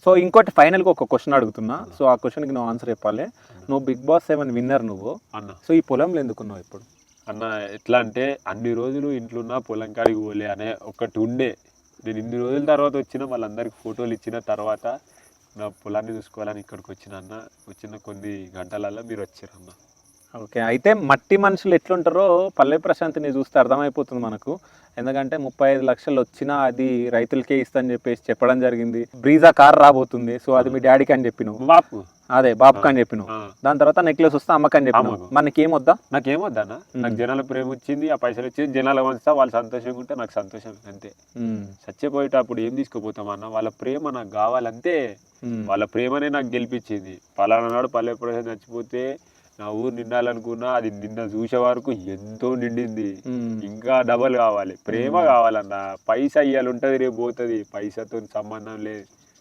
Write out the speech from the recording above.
So ఇంకోటి ఫైనల్గా ఒక క్వశ్చన్ అడుగుతున్నా, సో ఆ క్వశ్చన్కి నువ్వు ఆన్సర్ చెప్పాలి. నువ్వు బిగ్ బాస్ 7 విన్నర్ నువ్వు అన్న. సో ఈ పొలంలో ఎందుకున్నావు ఇప్పుడు? అన్న ఎట్లా అంటే అన్ని రోజులు ఇంట్లో ఉన్న పొలం కాడికి పోలే అనే ఒకటి ఉండే. నేను ఇన్ని రోజుల తర్వాత వచ్చిన వాళ్ళందరికి ఫోటోలు ఇచ్చిన తర్వాత నా పొలాన్ని చూసుకోవాలని ఇక్కడికి వచ్చిన అన్న. వచ్చిన కొన్ని గంటలలో మీరు వచ్చారన్న. ఓకే, అయితే మట్టి మనుషులు ఎట్లుంటారో పల్లె ప్రశాంత్ని చూస్తే అర్థమైపోతుంది మనకు. ఎందుకంటే 35 లక్షలు వచ్చినా అది రైతులకే ఇస్తా అని చెప్పేసి చెప్పడం జరిగింది. బ్రీజా కార్ రాబోతుంది, సో అది మీ డాడీకి అని చెప్పినావు. బాపు అదే బాబుకి అని చెప్పినావు. దాని తర్వాత నెక్లెస్ వస్తే అమ్మకని చెప్పినావు. మనకి ఏమొద్దా? నాకేమొద్దన్న, నాకు జనాల ప్రేమ వచ్చింది, ఆ పైసలు వచ్చింది, జనాల వంచుతా, వాళ్ళు సంతోషంగా ఉంటే నాకు సంతోషం అంతే. చచ్చిపోయేటప్పుడు ఏం తీసుకుపోతామన్న, వాళ్ళ ప్రేమ నాకు కావాలంతే. వాళ్ళ ప్రేమనే నాకు గెలిపించింది. పలానా నాడు పల్లె ప్రశాంత్ చచ్చిపోతే నా ఊరు నిండాలనుకున్నా, అది నిన్న చూసే వరకు ఎంతో నిండింది. ఇంకా డబల్ కావాలి, ప్రేమ కావాలన్న. పైసా ఇయ్యాలి ఉంటుంది, రేపు పోతుంది, పైసాతో సంబంధం లేదు.